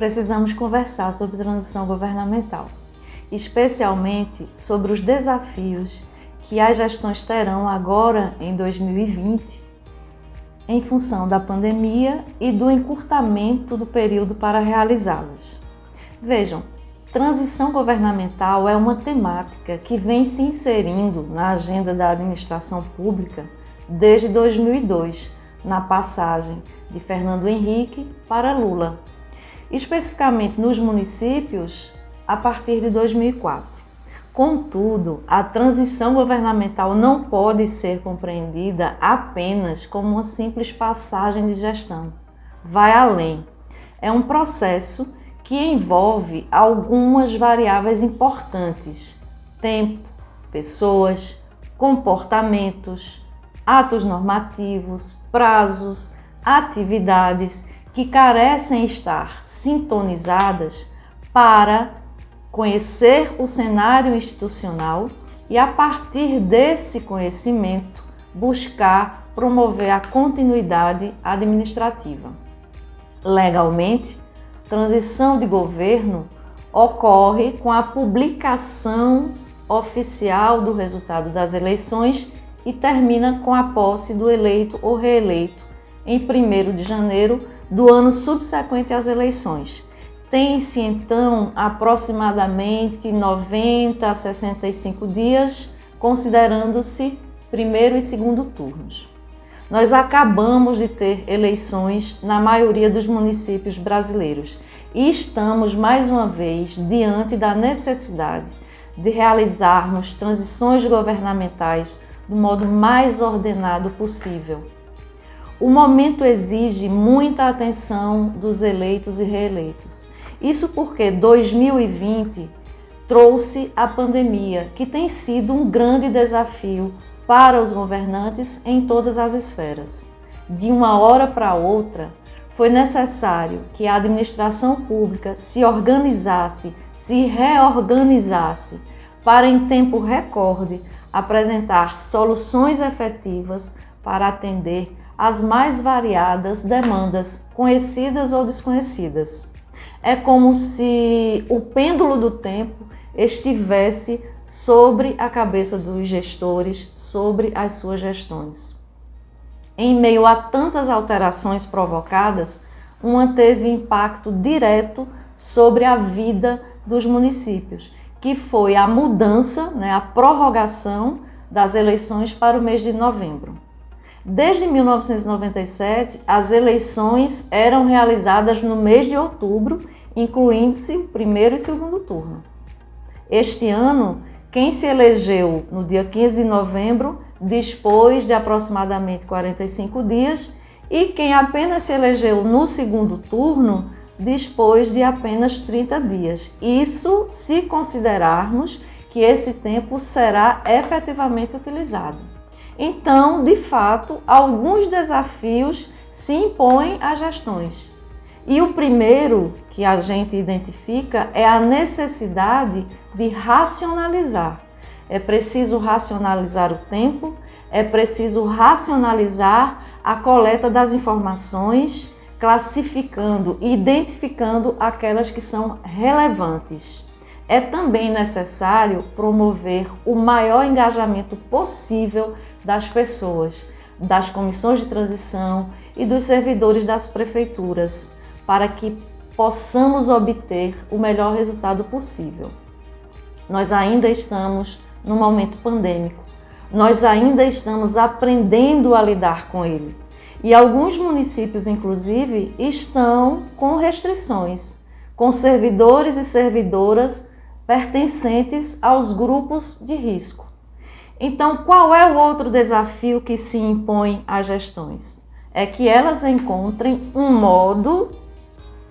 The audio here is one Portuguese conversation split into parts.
precisamos conversar sobre transição governamental, especialmente sobre os desafios que as gestões terão agora em 2020, em função da pandemia e do encurtamento do período para realizá-las. Vejam, transição governamental é uma temática que vem se inserindo na agenda da administração pública desde 2002, na passagem de Fernando Henrique para Lula, especificamente nos municípios a partir de 2004. Contudo, a transição governamental não pode ser compreendida apenas como uma simples passagem de gestão. Vai além. É um processo que envolve algumas variáveis importantes: tempo, pessoas, comportamentos, atos normativos, prazos, atividades que carecem estar sintonizadas para conhecer o cenário institucional e, a partir desse conhecimento, buscar promover a continuidade administrativa. Legalmente, transição de governo ocorre com a publicação oficial do resultado das eleições e termina com a posse do eleito ou reeleito em 1º de janeiro do ano subsequente às eleições. Tem-se, então, aproximadamente 90 a 65 dias, considerando-se primeiro e segundo turnos. Nós acabamos de ter eleições na maioria dos municípios brasileiros e estamos, mais uma vez, diante da necessidade de realizarmos transições governamentais do modo mais ordenado possível. O momento exige muita atenção dos eleitos e reeleitos. Isso porque 2020 trouxe a pandemia, que tem sido um grande desafio para os governantes em todas as esferas. De uma hora para outra, foi necessário que a administração pública se organizasse, se reorganizasse, para em tempo recorde apresentar soluções efetivas para atender às mais variadas demandas, conhecidas ou desconhecidas. É como se o pêndulo do tempo estivesse sobre a cabeça dos gestores, sobre as suas gestões. Em meio a tantas alterações provocadas, uma teve impacto direto sobre a vida dos municípios, que foi a mudança, a prorrogação das eleições para o mês de novembro. Desde 1997, as eleições eram realizadas no mês de outubro, incluindo-se o primeiro e segundo turno. Este ano, quem se elegeu no dia 15 de novembro dispôs de aproximadamente 45 dias e quem apenas se elegeu no segundo turno dispôs de apenas 30 dias. Isso se considerarmos que esse tempo será efetivamente utilizado. Então, de fato, alguns desafios se impõem às gestões. E o primeiro que a gente identifica é a necessidade de racionalizar. É preciso racionalizar o tempo, é preciso racionalizar a coleta das informações, classificando e identificando aquelas que são relevantes. É também necessário promover o maior engajamento possível das pessoas, das comissões de transição e dos servidores das prefeituras, para que possamos obter o melhor resultado possível. Nós ainda estamos num momento pandêmico, nós ainda estamos aprendendo a lidar com ele. E alguns municípios, inclusive, estão com restrições, com servidores e servidoras pertencentes aos grupos de risco. Então, qual é o outro desafio que se impõe às gestões? É que elas encontrem um modo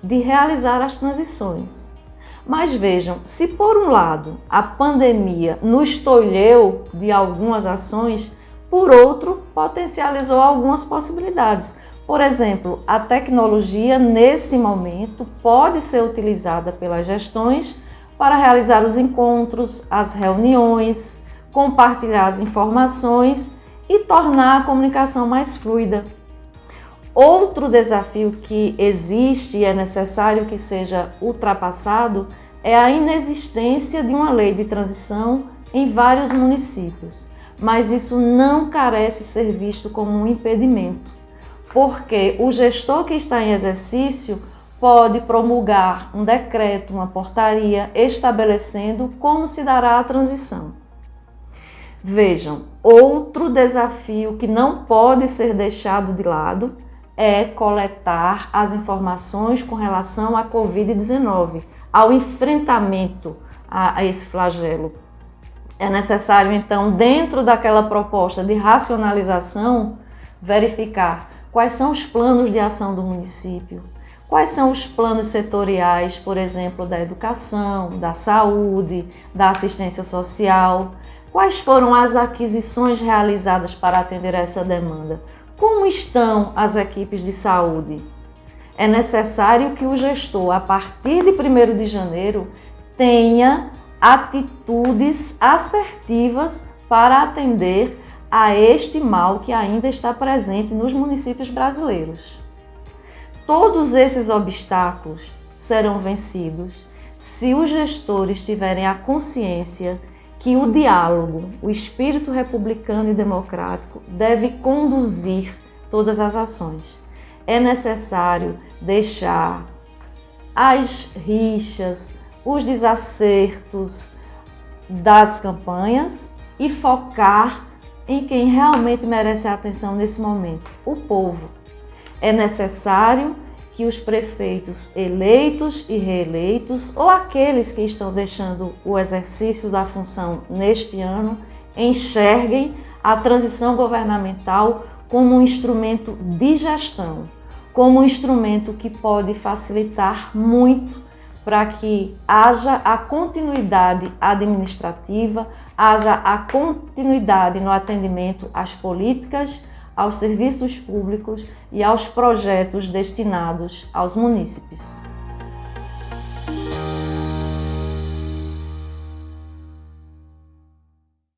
de realizar as transições. Mas vejam, se por um lado a pandemia nos tolheu de algumas ações, por outro, potencializou algumas possibilidades. Por exemplo, a tecnologia, nesse momento, pode ser utilizada pelas gestões para realizar os encontros, as reuniões, compartilhar as informações e tornar a comunicação mais fluida. Outro desafio que existe e é necessário que seja ultrapassado é a inexistência de uma lei de transição em vários municípios, mas isso não carece ser visto como um impedimento, porque o gestor que está em exercício pode promulgar um decreto, uma portaria estabelecendo como se dará a transição. Vejam, outro desafio que não pode ser deixado de lado é coletar as informações com relação à Covid-19, ao enfrentamento a esse flagelo. É necessário, então, dentro daquela proposta de racionalização, verificar quais são os planos de ação do município, quais são os planos setoriais, por exemplo, da educação, da saúde, da assistência social, quais foram as aquisições realizadas para atender a essa demanda, como estão as equipes de saúde. É necessário que o gestor, a partir de 1º de janeiro, tenha atitudes assertivas para atender a este mal que ainda está presente nos municípios brasileiros. Todos esses obstáculos serão vencidos se os gestores tiverem a consciência que o diálogo, o espírito republicano e democrático deve conduzir todas as ações. É necessário deixar as rixas, os desacertos das campanhas e focar em quem realmente merece a atenção nesse momento, o povo. É necessário que os prefeitos eleitos e reeleitos, ou aqueles que estão deixando o exercício da função neste ano, enxerguem a transição governamental como um instrumento de gestão, como um instrumento que pode facilitar muito para que haja a continuidade administrativa, haja a continuidade no atendimento às políticas, aos serviços públicos e aos projetos destinados aos munícipes.